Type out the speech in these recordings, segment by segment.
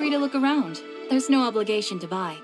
free to look around. There's no obligation to buy.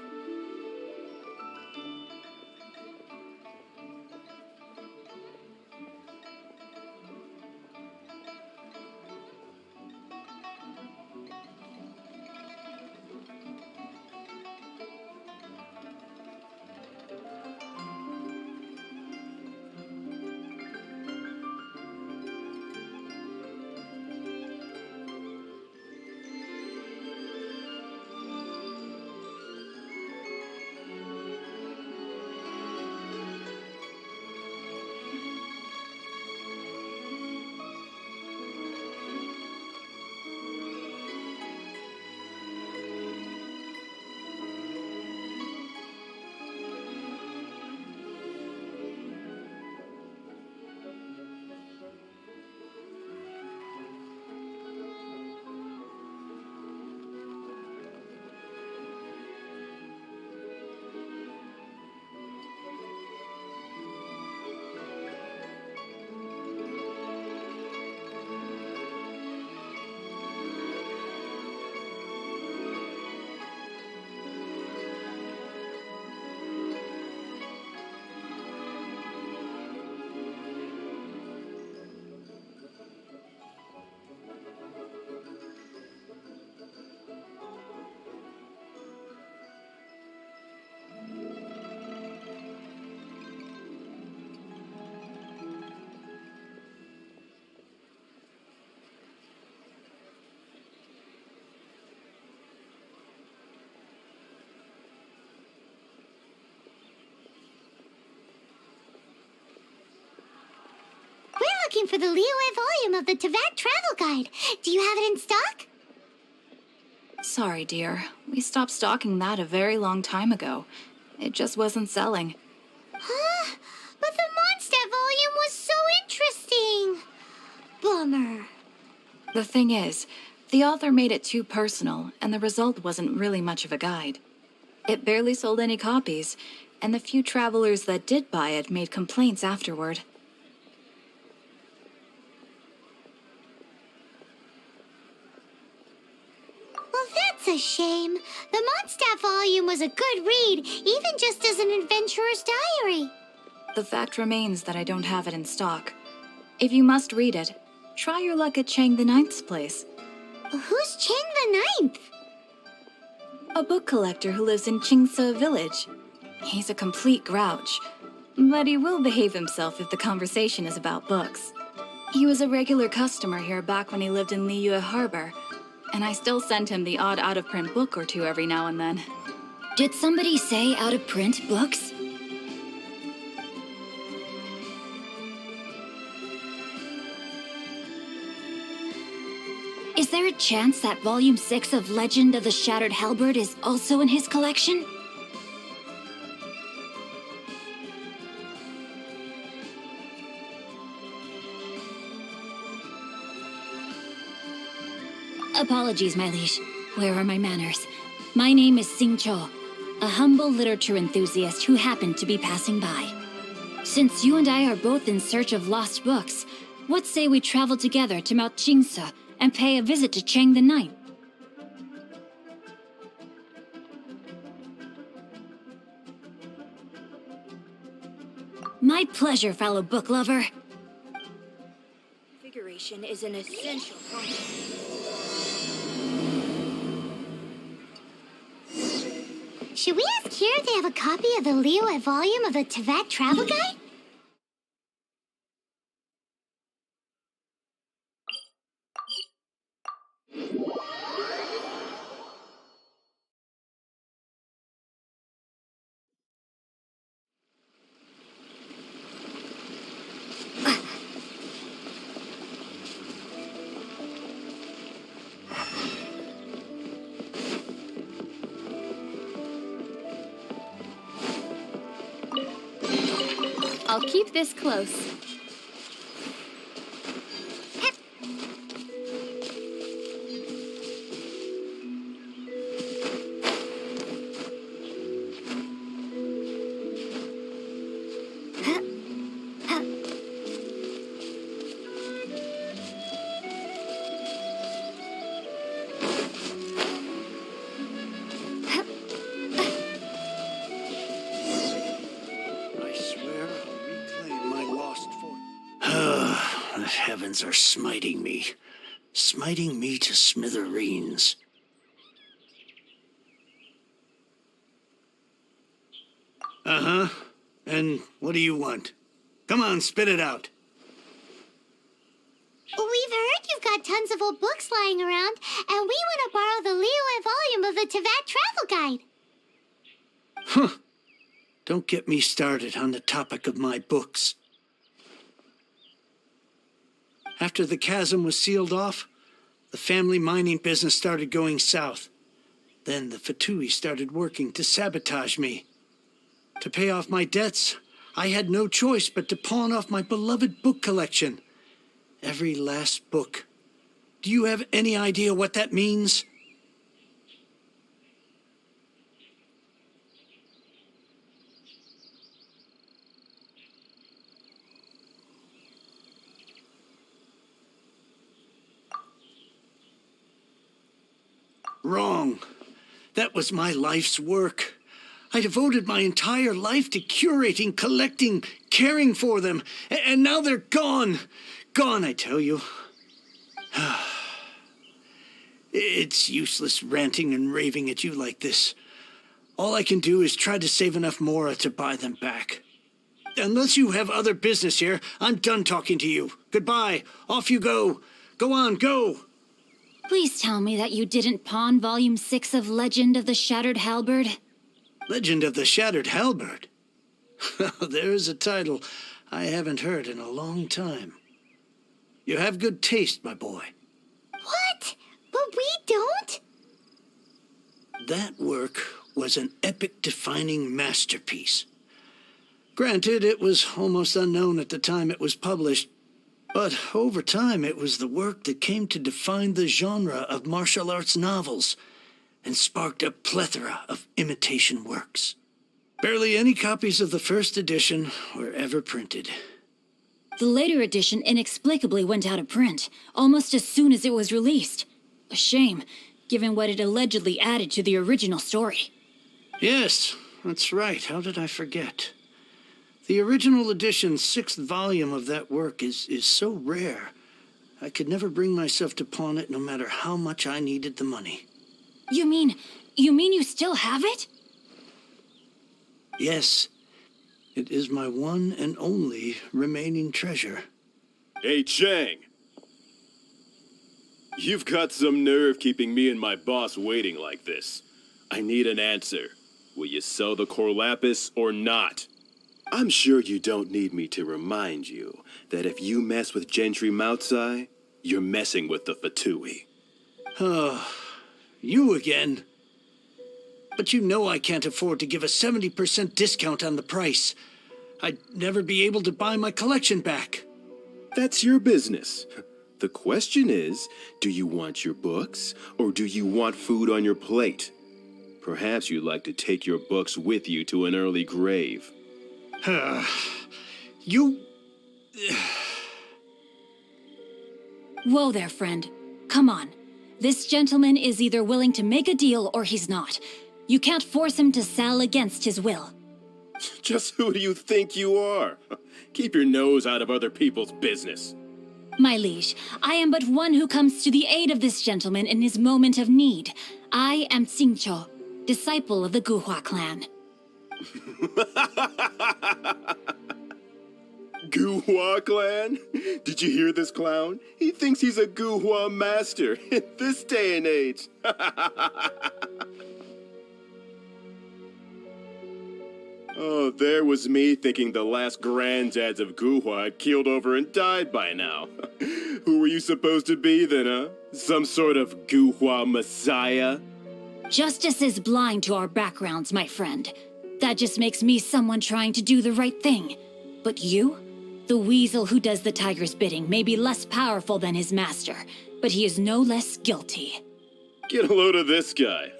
Looking for the Liyue volume of the Teyvat Travel Guide. Do you have it in stock? Sorry, dear. We stopped stocking that a very long time ago. It just wasn't selling. Huh? But the Mondstadt volume was so interesting. Bummer. The thing is, the author made it too personal, and the result wasn't really much of a guide. It barely sold any copies, and the few travelers that did buy it made complaints afterward. Well, that's a shame. The Mondstadt volume was a good read, even just as an adventurer's diary. The fact remains that I don't have it in stock. If you must read it, try your luck at Chang the Ninth's place. Who's Chang the Ninth? A book collector who lives in Qingse village. He's a complete grouch, but he will behave himself if the conversation is about books. He was a regular customer here back when he lived in Liyue Harbor, and I still send him the odd out-of-print book or two every now and then. Did somebody say out-of-print books? Is there a chance that Volume 6 of Legend of the Shattered Halberd is also in his collection? Apologies, my liege. Where are my manners? My name is Sing Cho, a humble literature enthusiast who happened to be passing by. Since you and I are both in search of lost books, what say we travel together to Mount Qingse and pay a visit to Chang the Ninth? My pleasure, fellow book lover. Configuration is an essential function. Should we ask here if they have a copy of the Liyue volume of the Teyvat Travel Guide? I'll keep this close. heavens are smiting me to smithereens. Uh-huh. And what do you want? Come on, spit it out. We've heard you've got tons of old books lying around, and we want to borrow the Liyue volume of the Teyvat Travel Guide. Huh. Don't get me started on the topic of my books. After the chasm was sealed off, the family mining business started going south. Then the Fatui started working to sabotage me. To pay off my debts, I had no choice but to pawn off my beloved book collection. Every last book. Do you have any idea what that means? Wrong. That was my life's work. I devoted my entire life to curating, collecting, caring for them, and now they're gone. Gone, I tell you. It's useless ranting and raving at you like this. All I can do is try to save enough Mora to buy them back. Unless you have other business here, I'm done talking to you. Goodbye. Off you go. Go on, go. Please tell me that you didn't pawn Volume 6 of Legend of the Shattered Halberd. Legend of the Shattered Halberd? There's a title I haven't heard in a long time. You have good taste, my boy. What? But we don't? That work was an epic-defining masterpiece. Granted, it was almost unknown at the time it was published, but over time it was the work that came to define the genre of martial arts novels and sparked a plethora of imitation works. Barely any copies of the first edition were ever printed. The later edition inexplicably went out of print, almost as soon as it was released. A shame, given what it allegedly added to the original story. Yes, that's right. How did I forget? The original edition's 6th volume of that work is so rare, I could never bring myself to pawn it no matter how much I needed the money. You mean you still have it? Yes. It is my one and only remaining treasure. Hey, Chang. You've got some nerve keeping me and my boss waiting like this. I need an answer. Will you sell the core lapis or not? I'm sure you don't need me to remind you that if you mess with Gentry Moutsai, you're messing with the Fatui. Oh, you again. But you know I can't afford to give a 70% discount on the price. I'd never be able to buy my collection back. That's your business. The question is, do you want your books, or do you want food on your plate? Perhaps you'd like to take your books with you to an early grave. You... Whoa there, friend. Come on. This gentleman is either willing to make a deal or he's not. You can't force him to sell against his will. Just who do you think you are? Keep your nose out of other people's business. My liege, I am but one who comes to the aid of this gentleman in his moment of need. I am Xingqiu, disciple of the Guhua clan. Guhua clan? Did you hear this clown? He thinks he's a Guhua master in this day and age. Oh, there was me thinking the last granddads of Guhua had keeled over and died by now. Who were you supposed to be then, huh? Some sort of Guhua messiah? Justice is blind to our backgrounds, my friend. That just makes me someone trying to do the right thing. But you? The weasel who does the tiger's bidding may be less powerful than his master, but he is no less guilty. Get a load of this guy.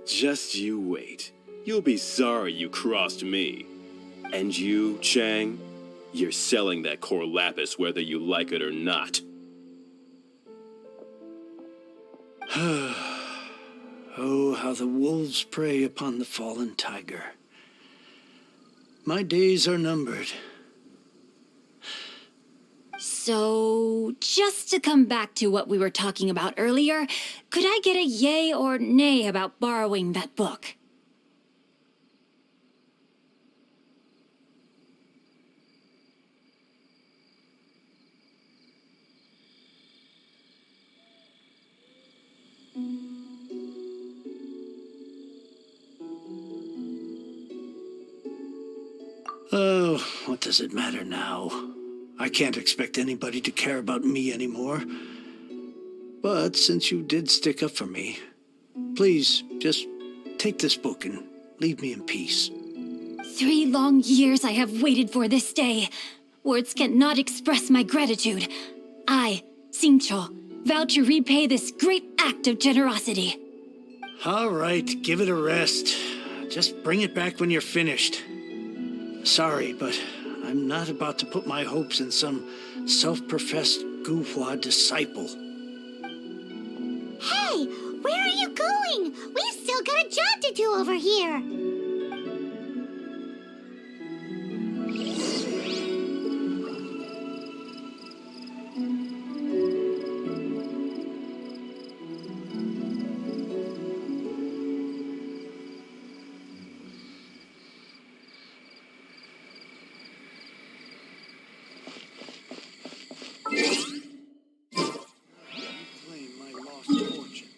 Just you wait. You'll be sorry you crossed me. And you, Chang, you're selling that core lapis whether you like it or not. Oh, how the wolves prey upon the fallen tiger. My days are numbered. So, just to come back to what we were talking about earlier, could I get a yay or nay about borrowing that book? Oh, what does it matter now? I can't expect anybody to care about me anymore. But since you did stick up for me, please just take this book and leave me in peace. 3 long years I have waited for this day. Words cannot express my gratitude. I, Singcho, vow to repay this great act of generosity. All right, give it a rest. Just bring it back when you're finished. Sorry, but I'm not about to put my hopes in some self-professed Guhua disciple. Hey, where are you going? We've still got a job to do over here. Reclaim my lost fortune.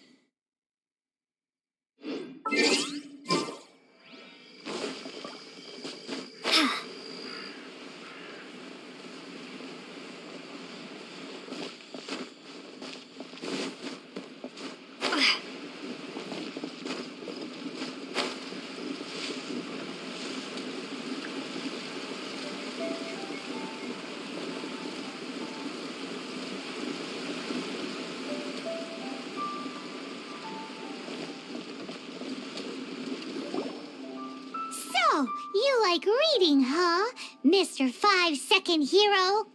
So, you like reading, huh, Mr. 5-second hero?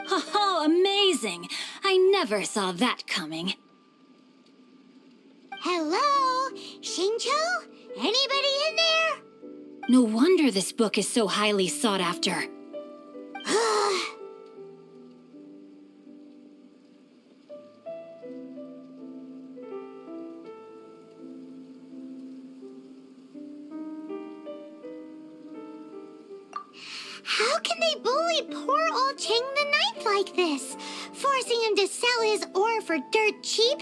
Oh, amazing! I never saw that coming. Hello? Shincho? Anybody in there? No wonder this book is so highly sought after. How can they bully poor old Cheng the Ninth like this? Forcing him to sell his ore for dirt cheap?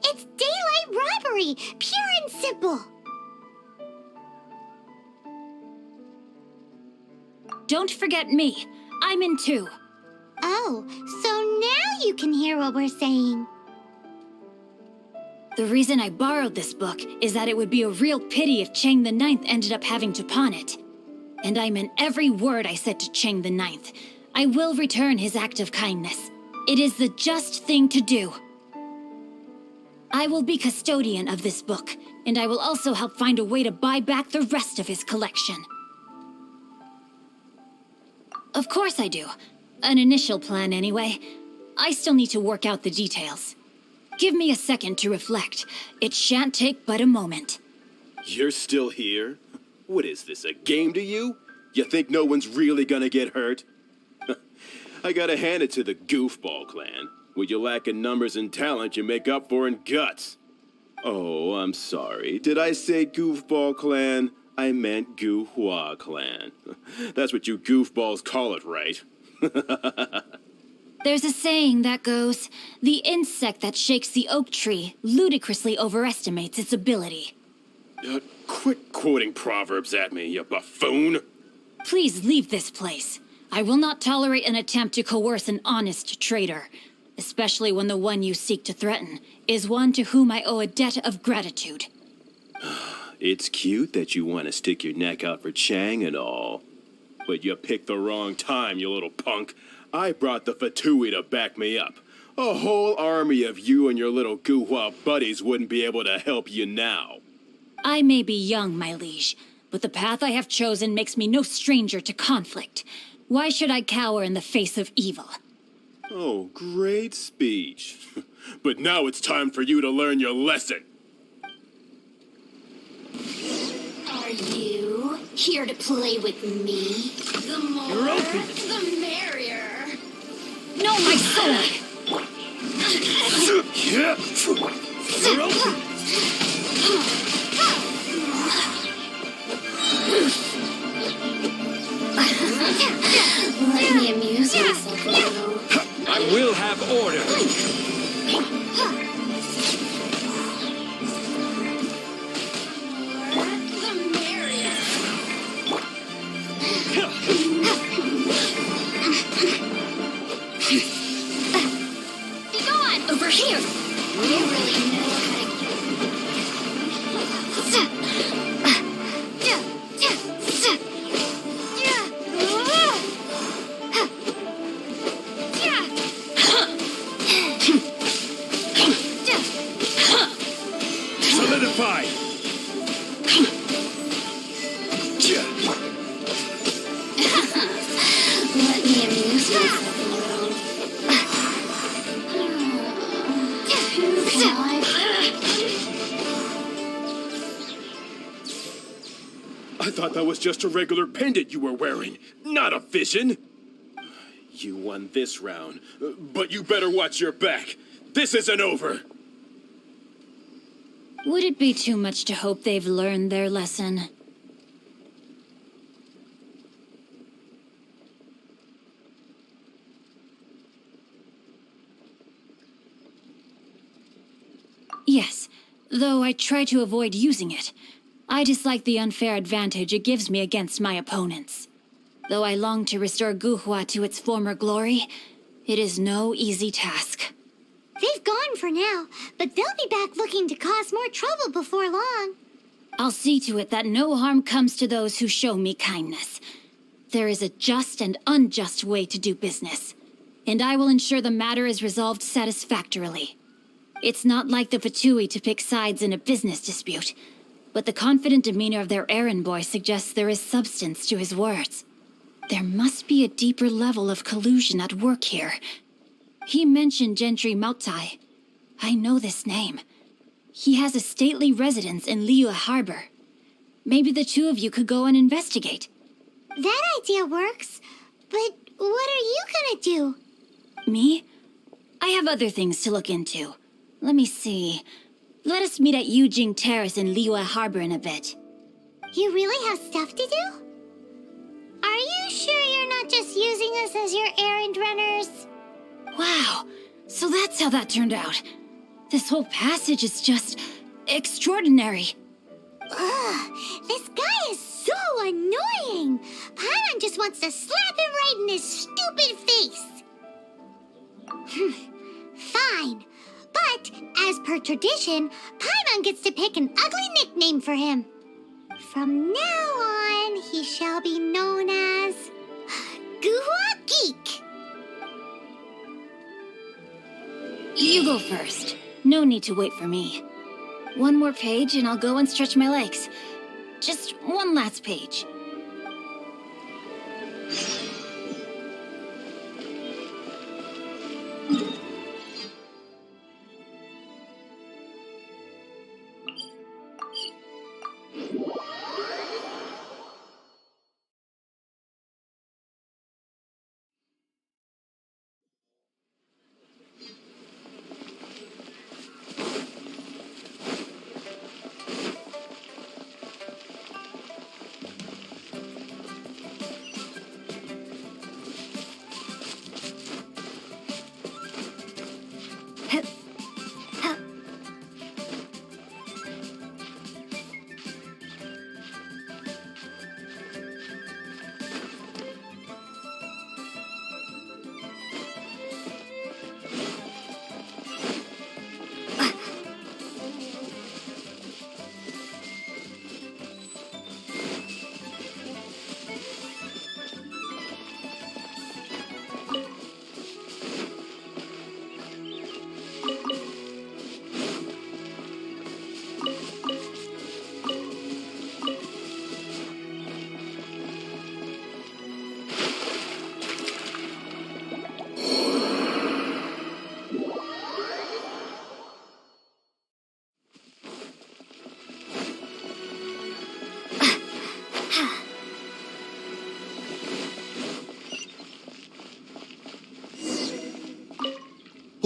It's daylight robbery, pure and simple. Don't forget me. I'm in too. Oh, so now you can hear what we're saying. The reason I borrowed this book is that it would be a real pity if Cheng the Ninth ended up having to pawn it. And I meant every word I said to Cheng the Ninth. I will return his act of kindness. It is the just thing to do. I will be custodian of this book, and I will also help find a way to buy back the rest of his collection. Of course I do. An initial plan, anyway. I still need to work out the details. Give me a second to reflect. It shan't take but a moment. You're still here? What is this, a game to you? You think no one's really gonna get hurt? I gotta hand it to the Goofball clan. What you lack in numbers and talent, you make up for in guts. Oh, I'm sorry. Did I say Goofball clan? I meant Guhua clan. That's what you goofballs call it, right? There's a saying that goes, the insect that shakes the oak tree ludicrously overestimates its ability. Quit quoting proverbs at me, you buffoon! Please leave this place. I will not tolerate an attempt to coerce an honest trader, especially when the one you seek to threaten is one to whom I owe a debt of gratitude. It's cute that you want to stick your neck out for Chang and all. But you picked the wrong time, you little punk. I brought the Fatui to back me up. A whole army of you and your little Guhua buddies wouldn't be able to help you now. I may be young, my liege, but the path I have chosen makes me no stranger to conflict. Why should I cower in the face of evil? Oh, great speech. But now it's time for you to learn your lesson. Are you here to play with me? The more, the merrier. No, my sword! You're open. Let me amuse myself a little. I will have order. Be gone! Over here! You really know how Solidify. Let me amuse myself a little. I thought that was just a regular pendant you were wearing, not a vision. You won this round, but you better watch your back. This isn't over. Would it be too much to hope they've learned their lesson? Yes, though I try to avoid using it. I dislike the unfair advantage it gives me against my opponents. Though I long to restore Guhua to its former glory, it is no easy task. They've gone for now, but they'll be back looking to cause more trouble before long. I'll see to it that no harm comes to those who show me kindness. There is a just and unjust way to do business, and I will ensure the matter is resolved satisfactorily. It's not like the Fatui to pick sides in a business dispute, but the confident demeanor of their errand boy suggests there is substance to his words. There must be a deeper level of collusion at work here. He mentioned Gentry Mautai. I know this name. He has a stately residence in Liyue Harbor. Maybe the two of you could go and investigate. That idea works, but what are you gonna do? Me? I have other things to look into. Let me see. Let us meet at Yujing Terrace in Liyue Harbor in a bit. You really have stuff to do? Are you sure you're not just using us as your errand runners? Wow, so that's how that turned out. This whole passage is just extraordinary. Ugh, this guy is so annoying. Paimon just wants to slap him right in his stupid face. Fine, but as per tradition, Paimon gets to pick an ugly nickname for him. From now on, he shall be known as Guhua Geek. You go first. No need to wait for me. One more page and I'll go and stretch my legs. Just one last page.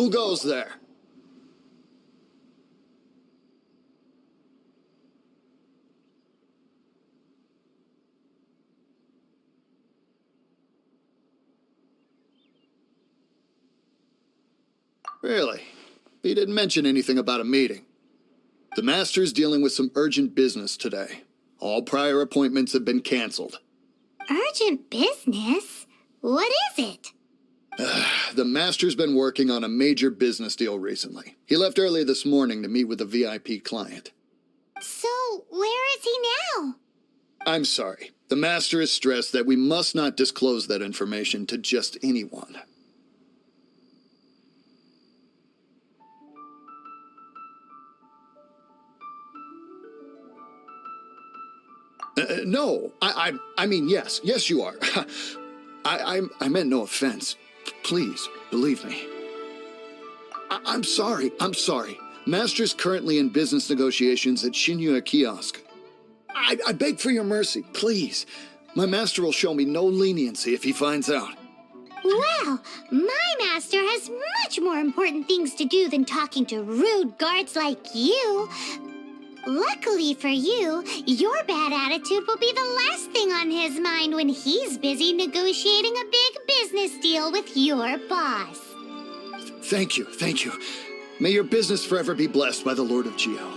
Who goes there? Really? He didn't mention anything about a meeting. The Master's dealing with some urgent business today. All prior appointments have been canceled. Urgent business? What is it? The Master's been working on a major business deal recently. He left early this morning to meet with a VIP client. So, where is he now? I'm sorry. The Master is stressed that we must not disclose that information to just anyone. No, I mean, yes, you are. I meant no offense. Please, believe me. I'm sorry. Master's currently in business negotiations at Shinya Kiosk. I beg for your mercy, please. My master will show me no leniency if he finds out. Well, my master has much more important things to do than talking to rude guards like you. Luckily for you, your bad attitude will be the last thing on his mind when he's busy negotiating a big business deal with your boss. Thank you. May your business forever be blessed by the Lord of Geo.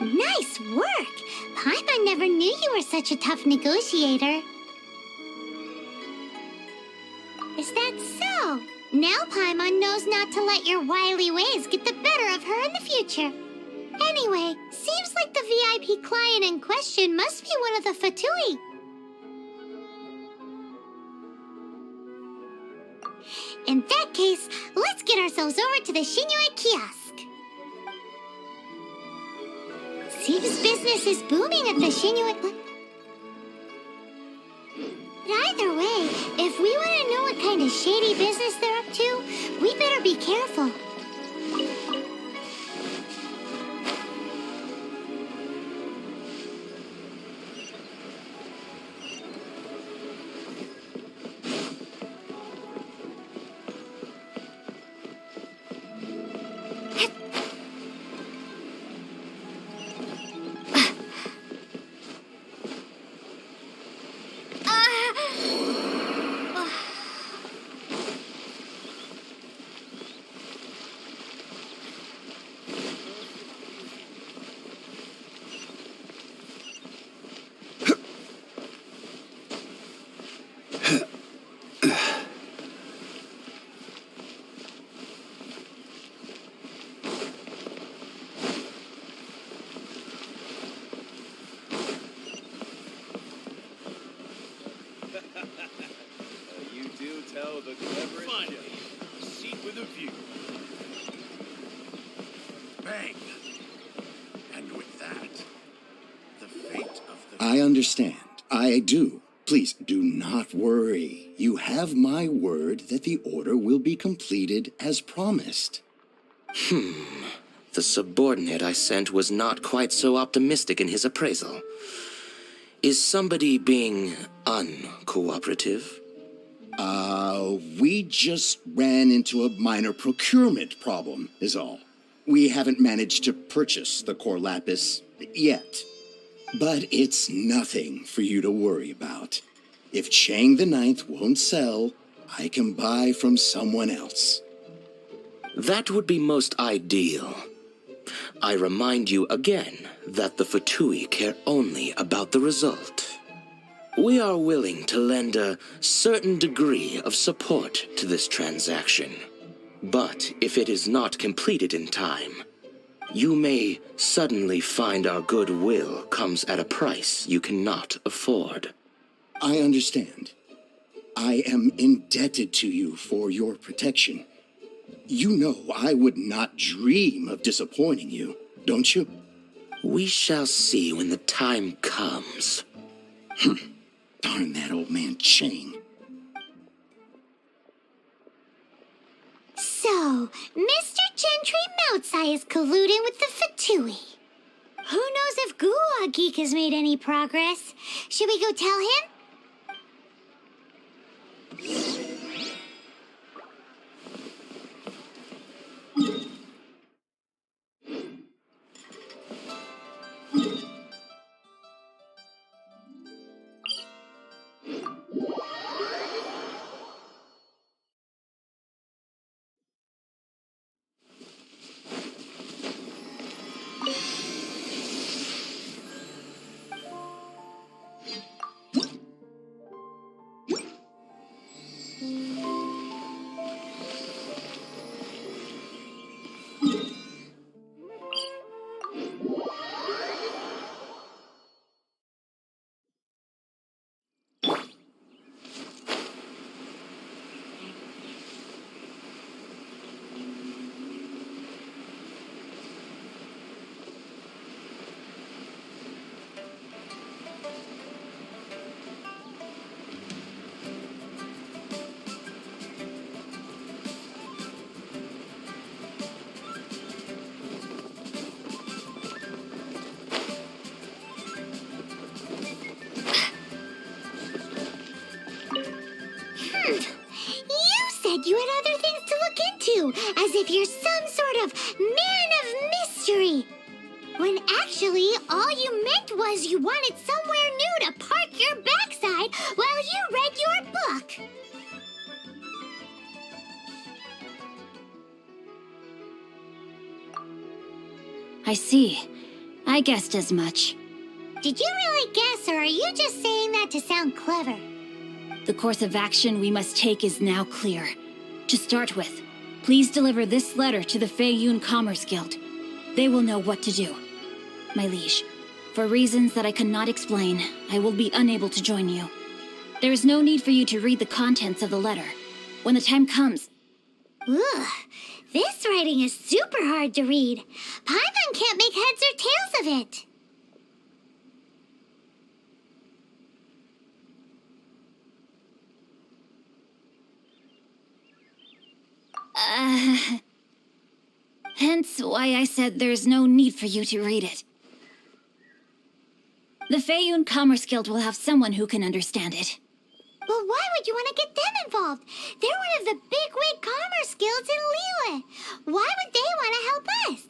Nice work! Paimon never knew you were such a tough negotiator. Is that so? Now Paimon knows not to let your wily ways get the better of her in the future. Anyway, seems like the VIP client in question must be one of the Fatui. In that case, let's get ourselves over to the Shinya Kiosk. Seems business is booming at the Shinya... But either way, if we want to know what kind of shady business they're up to, we better be careful. You do tell the cleverest. Finally, a seat with a view. Bang! And with that, the fate of the... I understand. I do. Please do not worry. You have my word that the order will be completed as promised. The subordinate I sent was not quite so optimistic in his appraisal. Is somebody being uncooperative? We just ran into a minor procurement problem, is all. We haven't managed to purchase the core lapis yet. But it's nothing for you to worry about. If Chang the Ninth won't sell, I can buy from someone else. That would be most ideal. I remind you again that the Fatui care only about the result. We are willing to lend a certain degree of support to this transaction. But if it is not completed in time, you may suddenly find our goodwill comes at a price you cannot afford. I understand. I am indebted to you for your protection. You know I would not dream of disappointing you, don't you? We shall see when the time comes. Darn that old man Chang. So, Mr. Gentry Moutsai is colluding with the Fatui. Who knows if Guwa Geek has made any progress? Should we go tell him? if you're some sort of man of mystery. When actually, all you meant was you wanted somewhere new to park your backside while you read your book. I see. I guessed as much. Did you really guess, or are you just saying that to sound clever? The course of action we must take is now clear. To start with, please deliver this letter to the Feiyun Commerce Guild. They will know what to do. My liege, for reasons that I cannot explain, I will be unable to join you. There is no need for you to read the contents of the letter. When the time comes... Ugh, this writing is super hard to read. Paimon can't make heads or tails of it. Hence why I said there's no need for you to read it. The Feiyun Commerce Guild will have someone who can understand it. But why would you want to get them involved? They're one of the bigwig commerce guilds in Liyue. Why would they want to help us?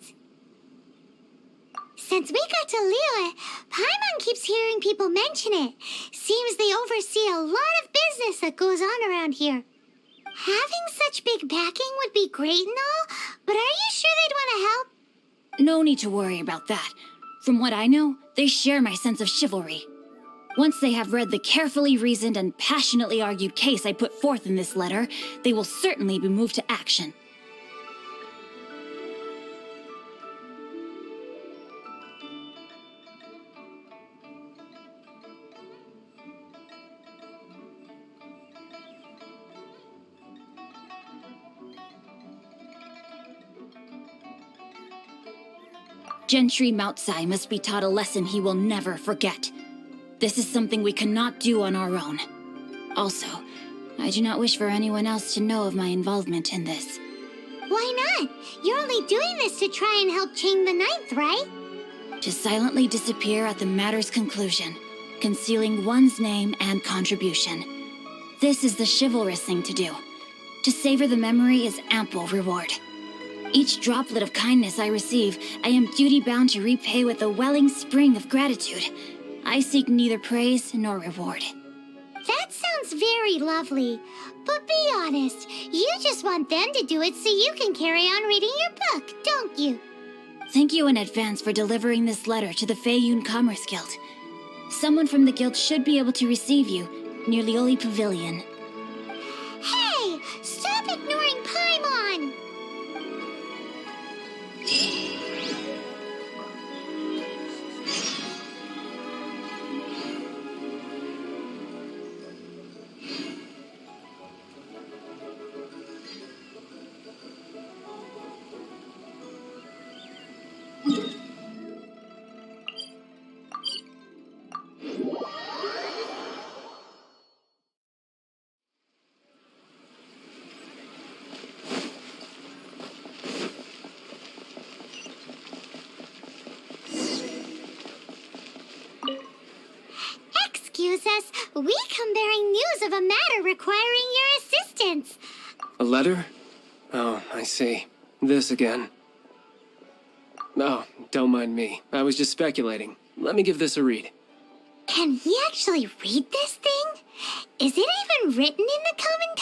Since we got to Liyue, Paimon keeps hearing people mention it. Seems they oversee a lot of business that goes on around here. Having such big backing would be great and all, but are you sure they'd want to help? No need to worry about that. From what I know, they share my sense of chivalry. Once they have read the carefully reasoned and passionately argued case I put forth in this letter, they will certainly be moved to action. Gentry Moutsai must be taught a lesson he will never forget. This is something we cannot do on our own. Also, I do not wish for anyone else to know of my involvement in this. Why not? You're only doing this to try and help Chang the Ninth, right? To silently disappear at the matter's conclusion, concealing one's name and contribution. This is the chivalrous thing to do. To savor the memory is ample reward. Each droplet of kindness I receive, I am duty-bound to repay with a welling spring of gratitude. I seek neither praise nor reward. That sounds very lovely. But be honest, you just want them to do it so you can carry on reading your book, don't you? Thank you in advance for delivering this letter to the Feiyun Commerce Guild. Someone from the guild should be able to receive you near Lioli Pavilion. Hey! Stop ignoring Paimon! Excuse us, we come bearing news of a matter requiring your assistance. A letter? Oh, I see. This again. Oh, don't mind me. I was just speculating. Let me give this a read. Can he actually read this thing? Is it even written in the common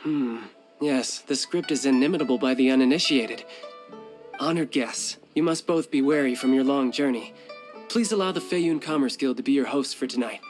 tongue? Yes, the script is inimitable by the uninitiated. Honored guests, you must both be wary from your long journey. Please allow the Feiyun Commerce Guild to be your hosts for tonight.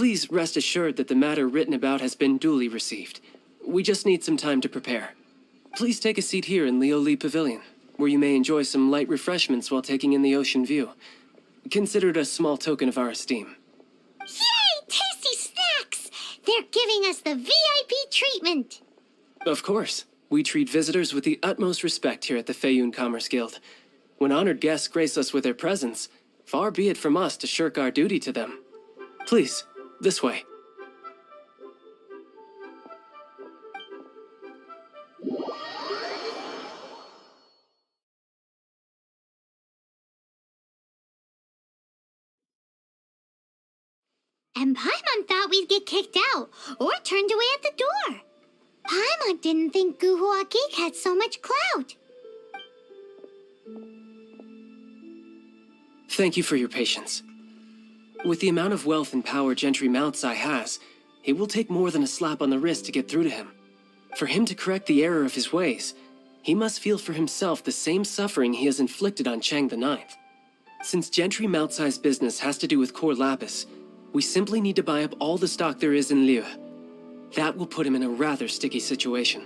Please rest assured that the matter written about has been duly received. We just need some time to prepare. Please take a seat here in Leo Lee Pavilion, where you may enjoy some light refreshments while taking in the ocean view. Consider it a small token of our esteem. Yay! Tasty snacks! They're giving us the VIP treatment. Of course. We treat visitors with the utmost respect here at the Feiyun Commerce Guild. When honored guests grace us with their presence, far be it from us to shirk our duty to them. Please, this way. And Paimon thought we'd get kicked out or turned away at the door. Paimon didn't think Guhua Geek had so much clout. Thank you for your patience. With the amount of wealth and power Gentry Moutsai has, it will take more than a slap on the wrist to get through to him. For him to correct the error of his ways, he must feel for himself the same suffering he has inflicted on Chang the Ninth. Since Gentry Moutsai's business has to do with core lapis, we simply need to buy up all the stock there is in Liu. That will put him in a rather sticky situation.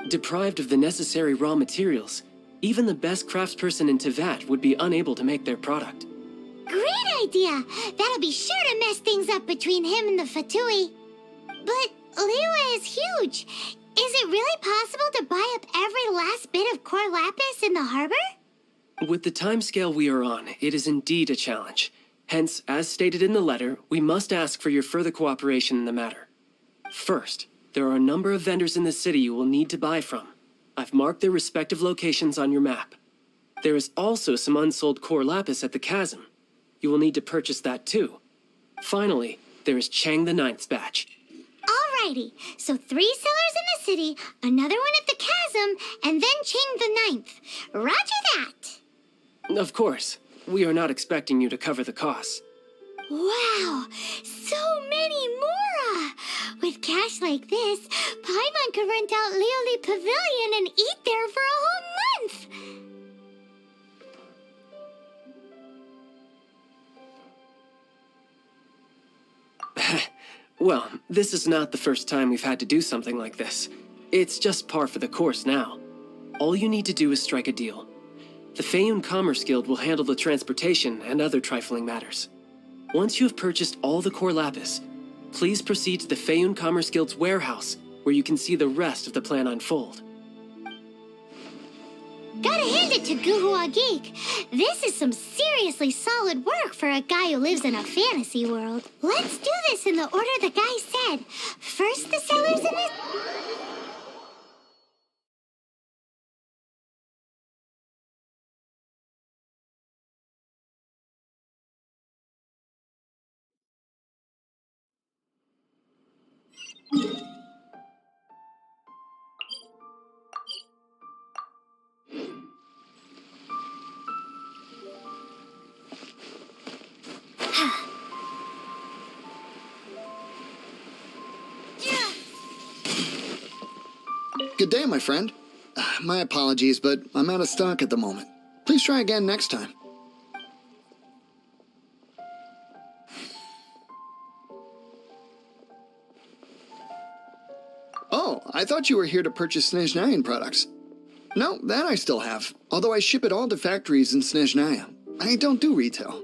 Deprived of the necessary raw materials, even the best craftsperson in Tevat would be unable to make their product. Great idea! That'll be sure to mess things up between him and the Fatui. But Liyue is huge. Is it really possible to buy up every last bit of core lapis in the harbor? With the timescale we are on, it is indeed a challenge. Hence, as stated in the letter, we must ask for your further cooperation in the matter. First, there are a number of vendors in the city you will need to buy from. I've marked their respective locations on your map. There is also some unsold core lapis at the chasm. You will need to purchase that too. Finally, there is Chang the Ninth's batch. Alrighty, so 3 sellers in the city, another one at the chasm, and then Chang the Ninth. Roger that! Of course, we are not expecting you to cover the costs. Wow, so many more! With cash like this, Paimon could rent out Lioli Pavilion and eat there for a whole month! Well, this is not the first time we've had to do something like this. It's just par for the course now. All you need to do is strike a deal. The Feiyun Commerce Guild will handle the transportation and other trifling matters. Once you have purchased all the core lapis, please proceed to the Feiyun Commerce Guild's warehouse, where you can see the rest of the plan unfold. Gotta hand it to Guhua Geek. This is some seriously solid work for a guy who lives in a fantasy world. Let's do this in the order the guy said. First the sellers in the... Good day, my friend. My apologies, but I'm out of stock at the moment. Please try again next time. Oh, I thought you were here to purchase Snezhnayan products. No, that I still have, although I ship it all to factories in Snezhnaya. I don't do retail.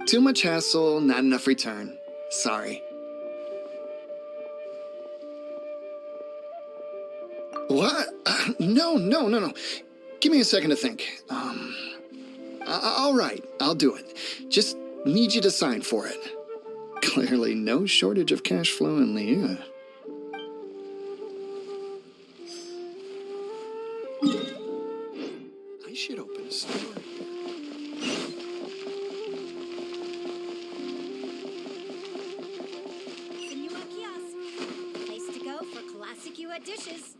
Too much hassle, not enough return. Sorry. What? No. Give me a second to think. All right, I'll do it. Just need you to sign for it. Clearly no shortage of cash flow in Liu. I should open a store. Senua Kiosk. Place to go for classic Yua dishes.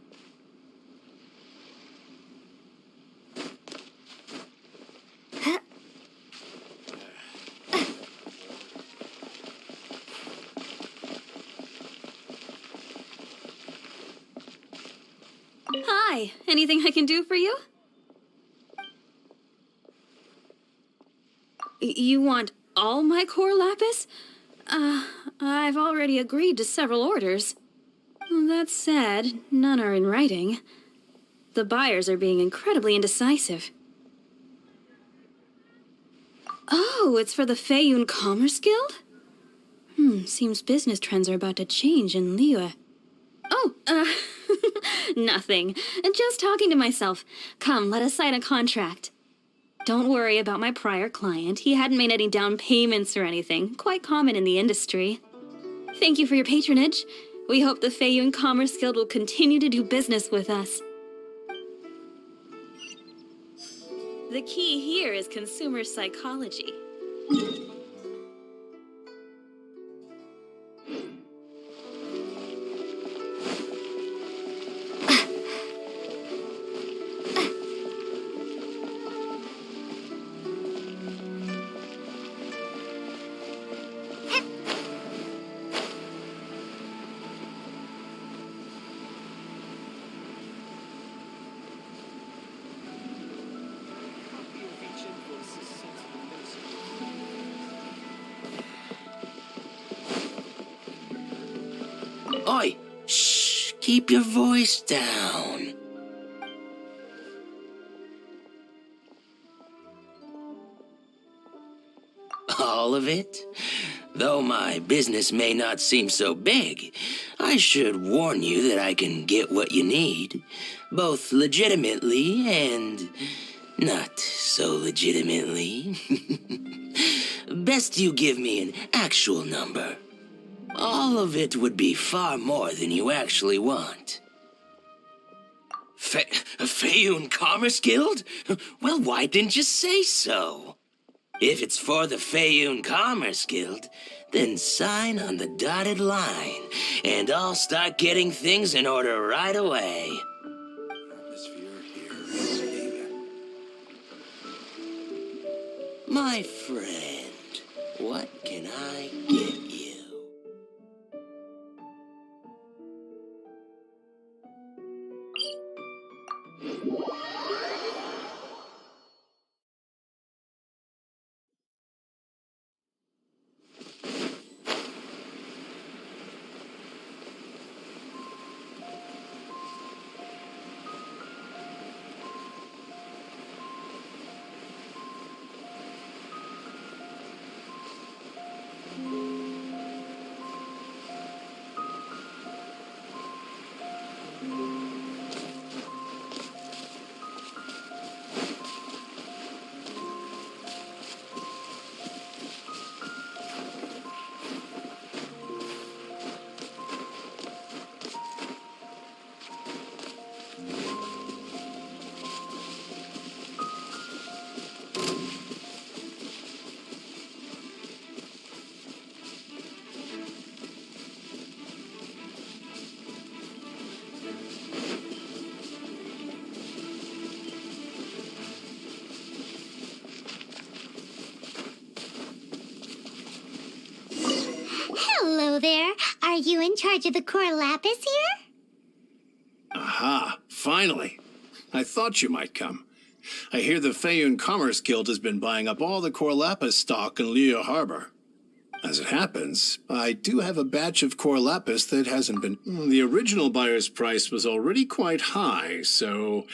Hi, anything I can do for you? You want all my core lapis? I've already agreed to several orders. That said, none are in writing. The buyers are being incredibly indecisive. Oh, it's for the Feiyun Commerce Guild? Seems business trends are about to change in Liyue. Oh, nothing. Just talking to myself. Come, let us sign a contract. Don't worry about my prior client. He hadn't made any down payments or anything. Quite common in the industry. Thank you for your patronage. We hope the Feiyun Commerce Guild will continue to do business with us. The key here is consumer psychology. Oi! Shh! Keep your voice down. All of it? Though my business may not seem so big, I should warn you that I can get what you need, both legitimately and not so legitimately. Best you give me an actual number. All of it would be far more than you actually want. Feiyun Commerce Guild? Well, why didn't you say so? If it's for the Feiyun Commerce Guild, then sign on the dotted line, and I'll start getting things in order right away. Atmosphere here. My friend, what can I get you? Hello there. Are you in charge of the core lapis here? Aha, finally. I thought you might come. I hear the Feiyun Commerce Guild has been buying up all the core lapis stock in Liyue Harbor. As it happens, I do have a batch of core lapis that hasn't been... The original buyer's price was already quite high, so...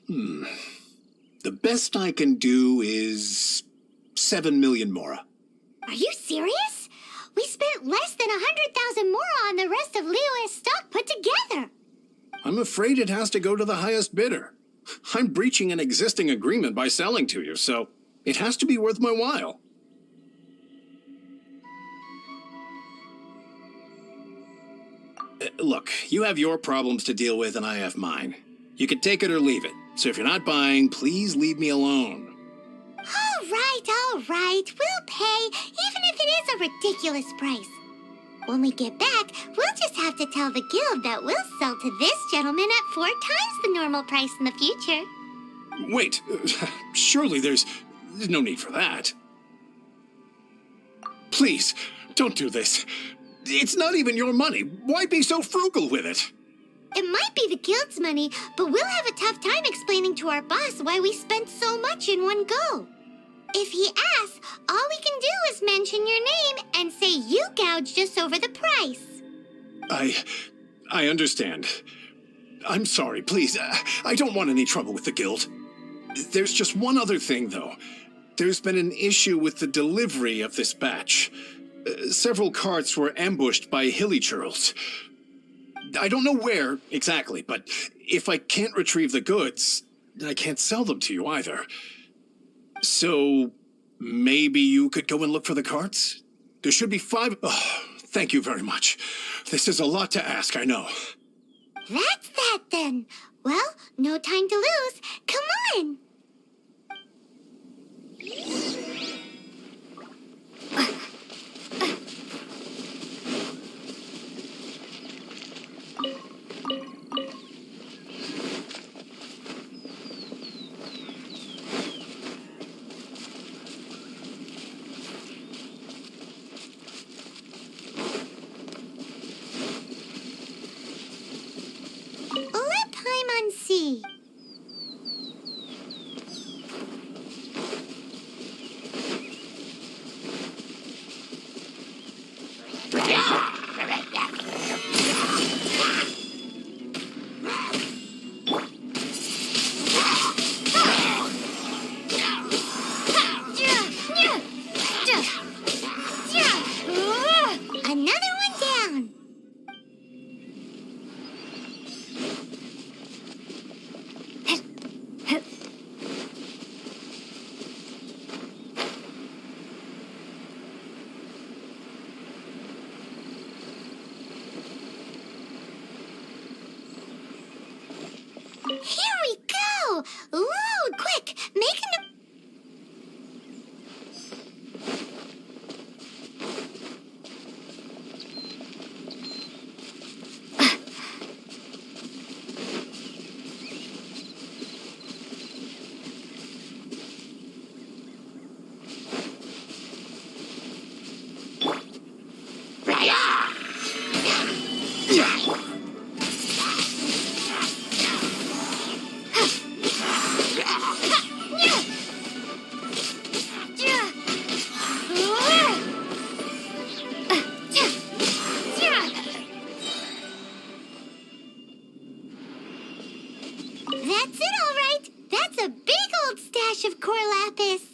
The best I can do is 7 million mora. Are you serious? We spent less than 100,000 mora on the rest of Liyue's stock put together. I'm afraid it has to go to the highest bidder. I'm breaching an existing agreement by selling to you, so it has to be worth my while. Look, you have your problems to deal with and I have mine. You can take it or leave it. So if you're not buying, please leave me alone. All right. We'll pay, even if it is a ridiculous price. When we get back, we'll just have to tell the guild that we'll sell to this gentleman at 4 times the normal price in the future. Wait, surely there's no need for that. Please, don't do this. It's not even your money. Why be so frugal with it? It might be the guild's money, but we'll have a tough time explaining to our boss why we spent so much in one go. If he asks, all we can do is mention your name and say you gouged us over the price. I understand. I'm sorry, please. I don't want any trouble with the guild. There's just one other thing, though. There's been an issue with the delivery of this batch. Several carts were ambushed by hilly churls. I don't know where exactly, but if I can't retrieve the goods, I can't sell them to you either. So maybe you could go and look for the carts? There should be 5... Oh, thank you very much. This is a lot to ask, I know. That's that then. Well, no time to lose. Come on. Let Paimon see. Another one down. Here we go! Load, quick! Make an... That's it, all right. That's a big old stash of core lapis.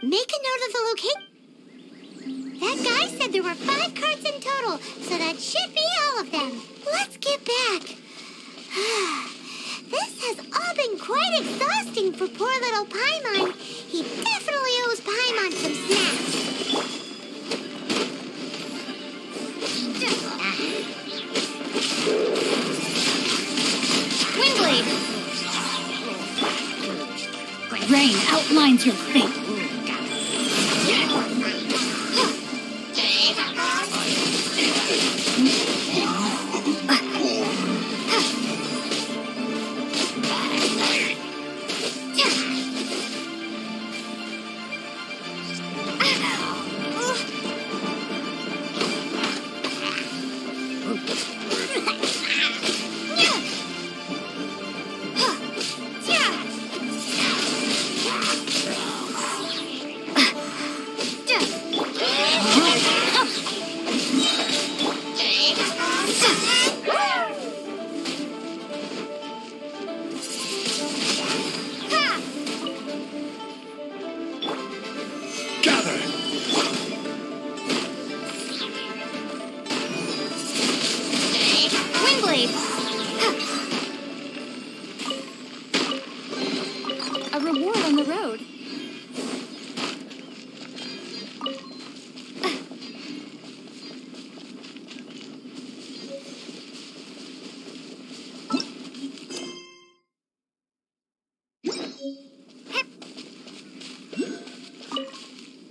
Make a note of the location. That guy said there were 5 carts in total, so that should be all of them. Let's get back. This has all been quite exhausting for poor little Paimon. He definitely owes Paimon some snacks. Windblade! Rain outlines your fate.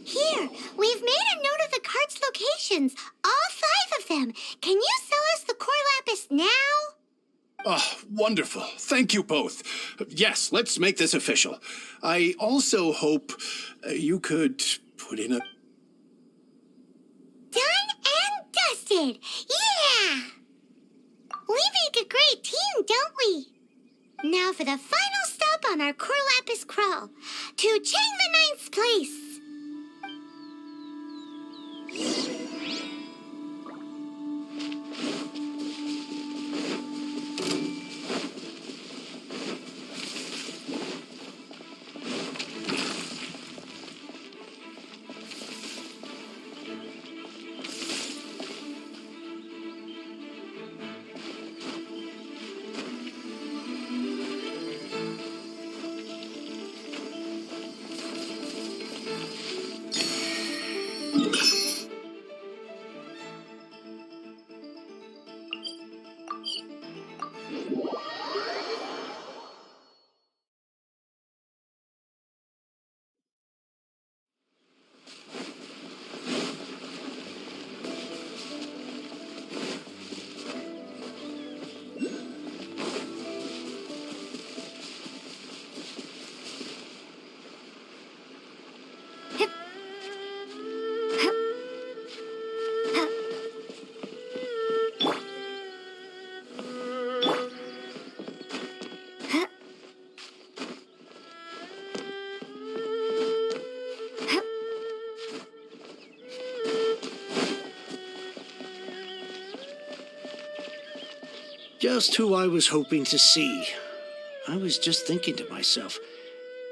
Here, we've made a note of the cart's locations, all 5 of them. Can you sell us the core lapis now? Oh, wonderful. Thank you both. Yes, let's make this official. I also hope you could put in a... Done and dusted! Yeah! We make a great team, don't we? Now for the final stop on our core lapis crawl, to Chang the Ninth's place. Just who I was hoping to see. I was just thinking to myself,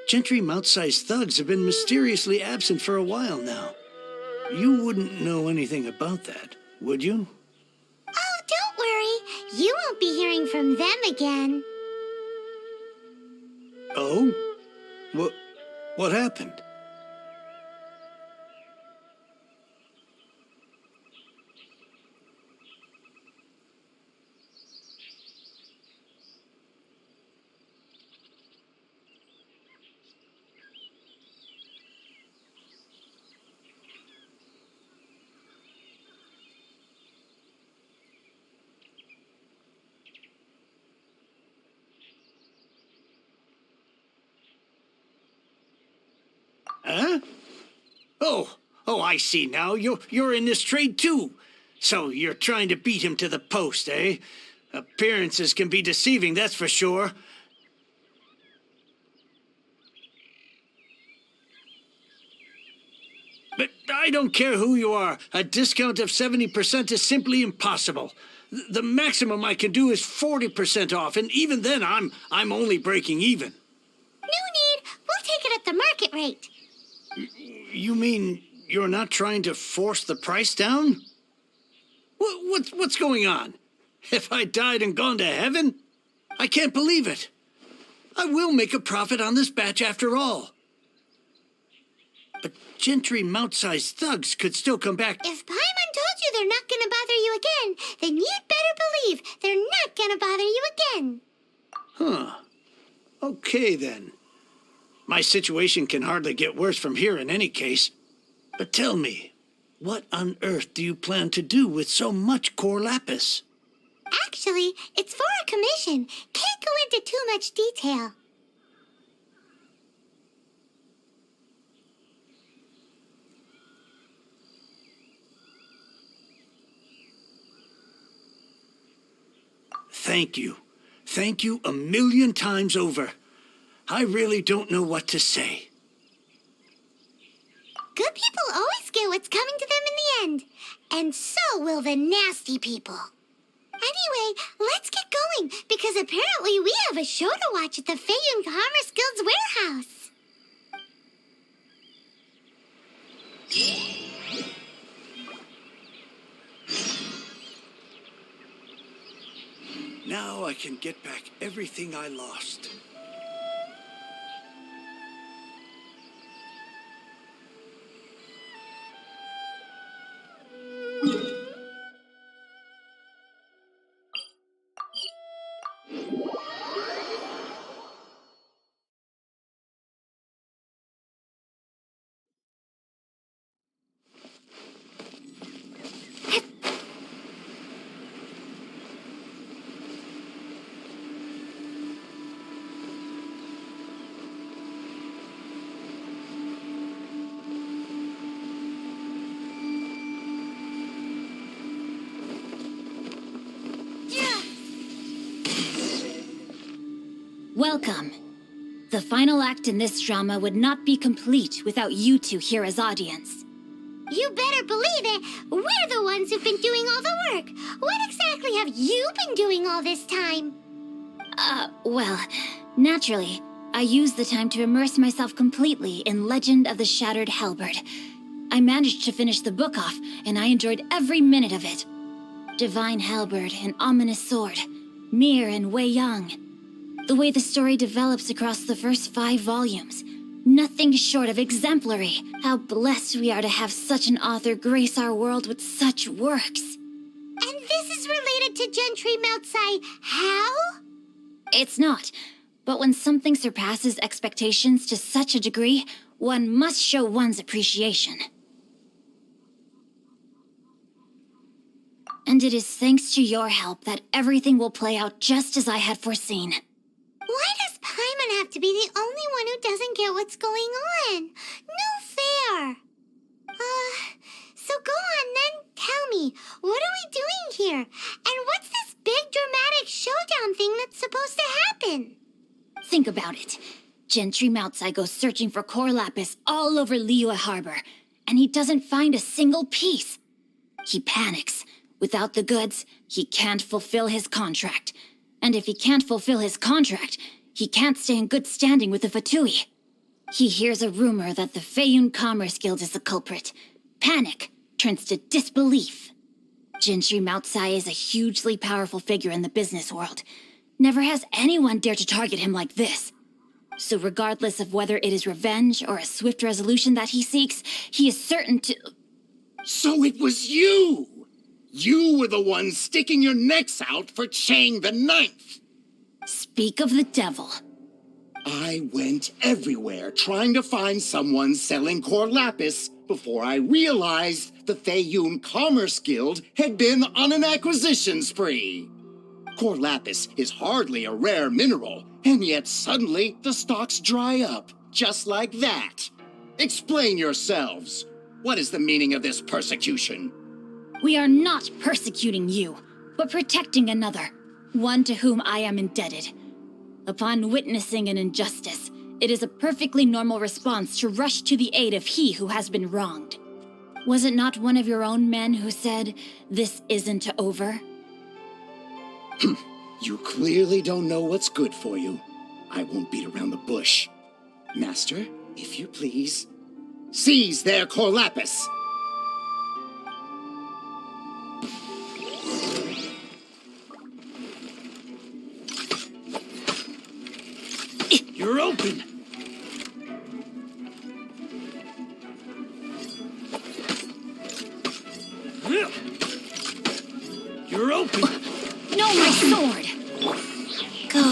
Gentry mouth-sized thugs have been mysteriously absent for a while now. You wouldn't know anything about that, would you? Oh, don't worry. You won't be hearing from them again. Oh? What happened? Huh? Oh, I see now. You're in this trade too. So you're trying to beat him to the post, eh? Appearances can be deceiving, that's for sure. But I don't care who you are. A discount of 70% is simply impossible. The maximum I can do is 40% off, and even then I'm only breaking even. No need. We'll take it at the market rate. You mean you're not trying to force the price down? What's going on? Have I died and gone to heaven? I can't believe it. I will make a profit on this batch after all. But Gentry mouth-sized thugs could still come back. If Paimon told you they're not gonna bother you again, then you'd better believe they're not gonna bother you again. Huh. Okay, then. My situation can hardly get worse from here in any case. But tell me, what on earth do you plan to do with so much core lapis? Actually, it's for a commission. Can't go into too much detail. Thank you. Thank you a million times over. I really don't know what to say. Good people always get what's coming to them in the end. And so will the nasty people. Anyway, let's get going, because apparently we have a show to watch at the Feiyun Commerce Guild's warehouse. Now I can get back everything I lost. Welcome. The final act in this drama would not be complete without you two here as audience. You better believe it. We're the ones who've been doing all the work. What exactly have you been doing all this time? Well, naturally, I used the time to immerse myself completely in Legend of the Shattered Halberd. I managed to finish the book off, and I enjoyed every minute of it. Divine Halberd, an ominous sword, Mir and Wei Yang. The way the story develops across the first 5 volumes, nothing short of exemplary. How blessed we are to have such an author grace our world with such works. And this is related to Gentry Meltsai. How? It's not. But when something surpasses expectations to such a degree, one must show one's appreciation. And it is thanks to your help that everything will play out just as I had foreseen. Why does Paimon have to be the only one who doesn't get what's going on? No fair. So go on then, tell me, what are we doing here? And what's this big dramatic showdown thing that's supposed to happen? Think about it. Gentry Meltsai goes searching for core lapis all over Liyue Harbor, and he doesn't find a single piece. He panics. Without the goods, he can't fulfill his contract. And if he can't fulfill his contract, he can't stay in good standing with the Fatui. He hears a rumor that the Feiyun Commerce Guild is the culprit. Panic turns to disbelief. Gentry Meltsai is a hugely powerful figure in the business world. Never has anyone dared to target him like this. So regardless of whether it is revenge or a swift resolution that he seeks, he is certain to... So it was you! You were the one sticking your necks out for Chang the Ninth! Speak of the devil. I went everywhere trying to find someone selling core lapis before I realized the Feiyun Commerce Guild had been on an acquisition spree. Core lapis is hardly a rare mineral, and yet suddenly the stocks dry up, just like that. Explain yourselves. What is the meaning of this persecution? We are not persecuting you, but protecting another, one to whom I am indebted. Upon witnessing an injustice, it is a perfectly normal response to rush to the aid of he who has been wronged. Was it not one of your own men who said, "This isn't over"? You clearly don't know what's good for you. I won't beat around the bush. Master, if you please, seize their core lapis! You're open! You're open! No, my sword! Go.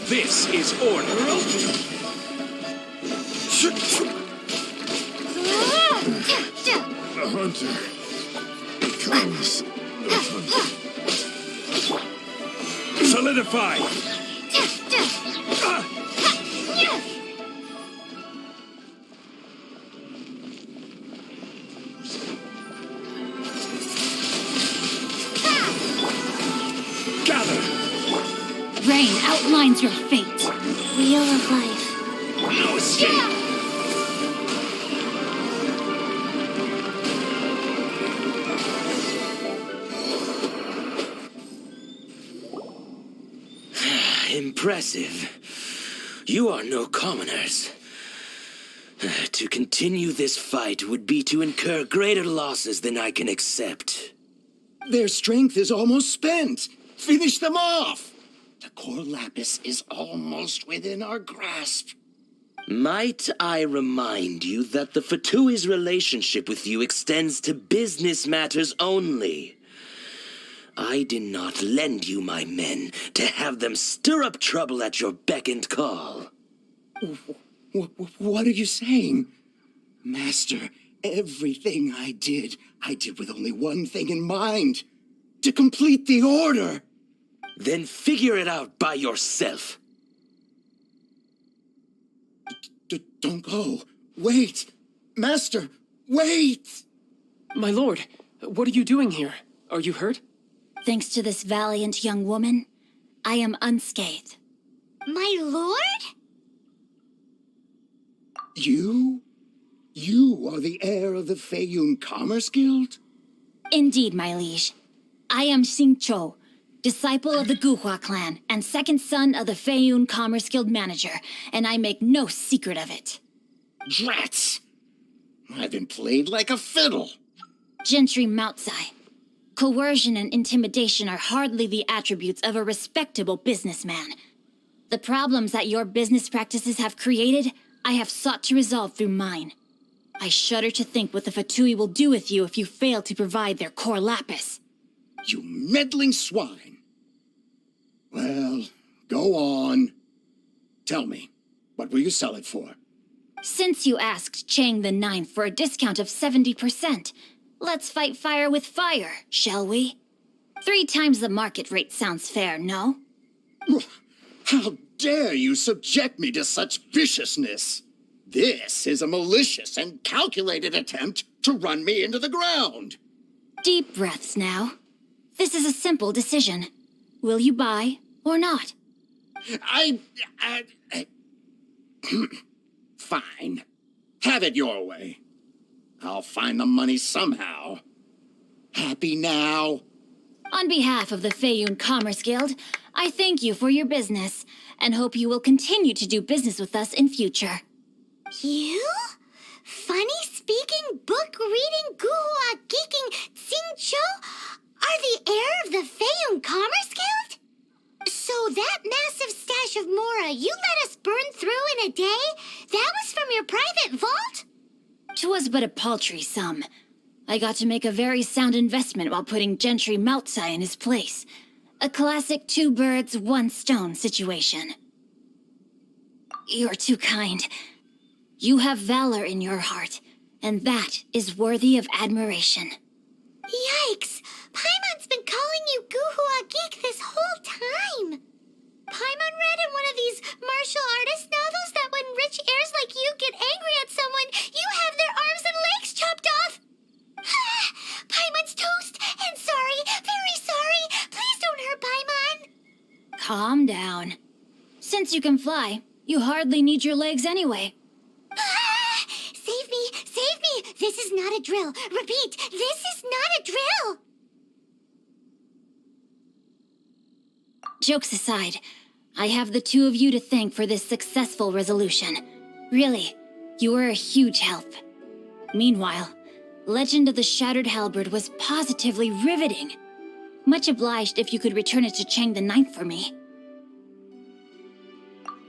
This is order. The hunter becomes the hunter. Solidify! Gather! Rain outlines your fate. Wheel of life. No escape! Impressive. You are no commoners. To continue this fight would be to incur greater losses than I can accept. Their strength is almost spent. Finish them off! The core lapis is almost within our grasp. Might I remind you that the Fatui's relationship with you extends to business matters only? I did not lend you my men to have them stir up trouble at your beck and call. What are you saying? Master, everything I did with only one thing in mind. To complete the order. Then figure it out by yourself. Don't go. Wait! Master, wait! My lord, what are you doing here? Are you hurt? Thanks to this valiant young woman, I am unscathed. My lord? You? You are the heir of the Feiyun Commerce Guild? Indeed, my liege. I am Cho, disciple of the Guhua clan and second son of the Feiyun Commerce Guild manager, and I make no secret of it. Drats! I've been played like a fiddle. Gentry Moutsai. Coercion and intimidation are hardly the attributes of a respectable businessman. The problems that your business practices have created, I have sought to resolve through mine. I shudder to think what the Fatui will do with you if you fail to provide their core lapis. You meddling swine. Well, go on. Tell me, what will you sell it for? Since you asked Chang the Ninth for a discount of 70%, let's fight fire with fire, shall we? 3 times the market rate sounds fair, no? How dare you subject me to such viciousness? This is a malicious and calculated attempt to run me into the ground. Deep breaths now. This is a simple decision. Will you buy or not? Fine. Have it your way. I'll find the money somehow. Happy now? On behalf of the Feiyun Commerce Guild, I thank you for your business and hope you will continue to do business with us in future. You? Funny-speaking, book-reading, guhua geeking Cho are the heir of the Feiyun Commerce Guild? So that massive stash of Mora you let us burn through in a day, that was from your private vault? 'Twas but a paltry sum. I got to make a very sound investment while putting Gentry Moutsai in his place. A classic 2 birds, 1 stone situation. You're too kind. You have valor in your heart, and that is worthy of admiration. Yikes! Paimon's been calling you Guhua Geek this whole time. Paimon read in one of these martial artist novels that when rich heirs like you get angry at someone, you have their arms and legs chopped off. Paimon's toast, and sorry, very sorry. Please don't hurt Paimon. Calm down. Since you can fly, you hardly need your legs anyway. Save me, save me. This is not a drill. Repeat, this is not a drill. Jokes aside, I have the 2 of you to thank for this successful resolution. Really, you were a huge help. Meanwhile, Legend of the Shattered Halberd was positively riveting. Much obliged if you could return it to Chang the Ninth for me.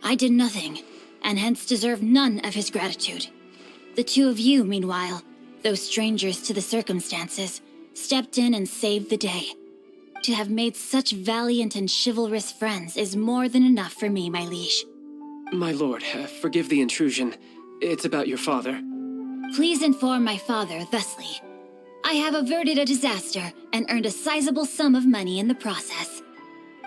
I did nothing, and hence deserve none of his gratitude. The 2 of you, meanwhile, though strangers to the circumstances, stepped in and saved the day. To have made such valiant and chivalrous friends is more than enough for me, my liege. My lord, forgive the intrusion. It's about your father. Please inform my father thusly. I have averted a disaster and earned a sizable sum of money in the process.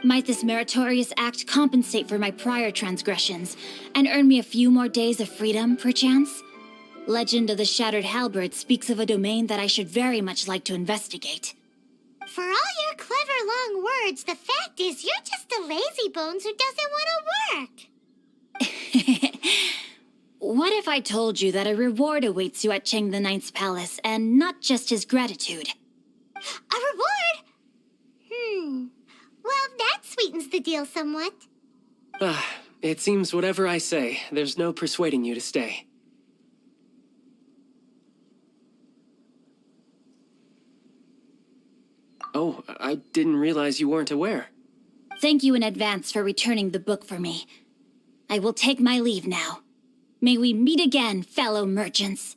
Might this meritorious act compensate for my prior transgressions and earn me a few more days of freedom, perchance? Legend of the Shattered Halberd speaks of a domain that I should very much like to investigate. For all your clever long words, the fact is you're just a lazy bones who doesn't want to work. What if I told you that a reward awaits you at Chang the Ninth's palace, and not just his gratitude? A reward? Well, that sweetens the deal somewhat. It seems whatever I say, there's no persuading you to stay. Oh, I didn't realize you weren't aware. Thank you in advance for returning the book for me. I will take my leave now. May we meet again, fellow merchants.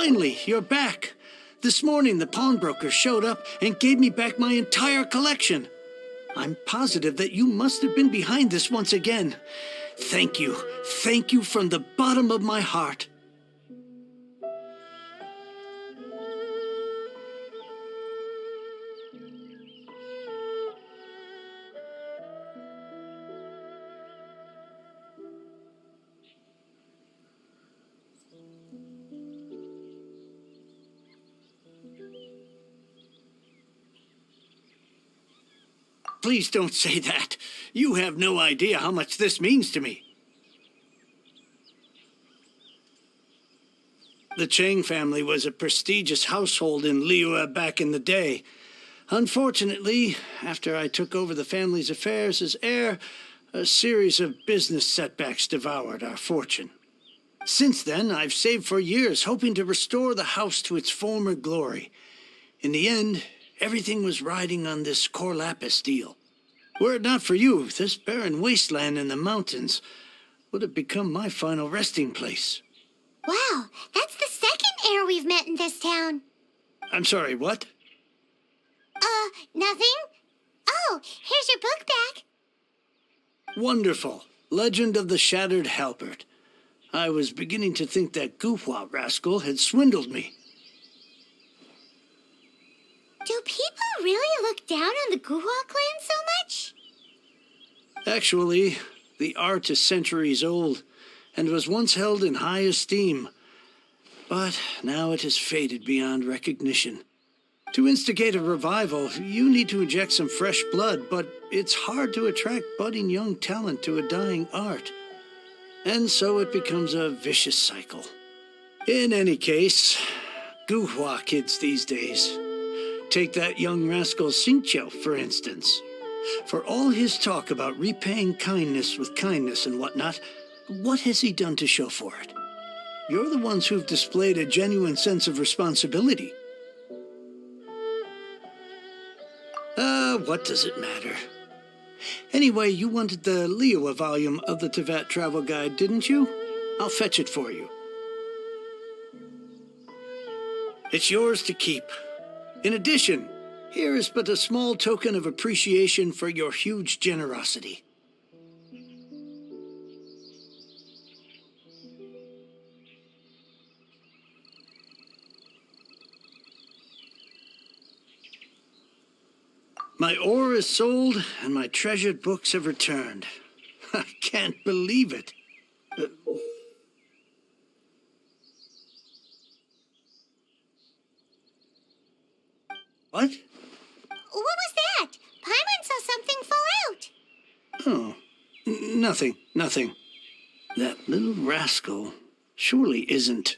Finally, you're back. This morning, the pawnbroker showed up and gave me back my entire collection. I'm positive that you must have been behind this once again. Thank you. Thank you from the bottom of my heart. Please don't say that. You have no idea how much this means to me. The Chang family was a prestigious household in Liyue back in the day. Unfortunately, after I took over the family's affairs as heir, a series of business setbacks devoured our fortune. Since then, I've saved for years, hoping to restore the house to its former glory. In the end, everything was riding on this Corlapis deal. Were it not for you, this barren wasteland in the mountains would have become my final resting place. Wow, that's the second heir we've met in this town. I'm sorry, what? Nothing? Oh, here's your book back. Wonderful. Legend of the Shattered Halberd. I was beginning to think that Guhua rascal had swindled me. Do people really look down on the Guhua clan so much? Actually, the art is centuries old and was once held in high esteem. But now it has faded beyond recognition. To instigate a revival, you need to inject some fresh blood, but it's hard to attract budding young talent to a dying art. And so it becomes a vicious cycle. In any case, Guhua kids these days. Take that young rascal Xingqiu, for instance. For all his talk about repaying kindness with kindness and whatnot, what has he done to show for it? You're the ones who've displayed a genuine sense of responsibility. What does it matter? Anyway, you wanted the Liyue volume of the Teyvat travel guide, didn't you? I'll fetch it for you. It's yours to keep. In addition, here is but a small token of appreciation for your huge generosity. My ore is sold, and my treasured books have returned. I can't believe it. What? What was that? Paimon saw something fall out. Oh, nothing. That little rascal surely isn't...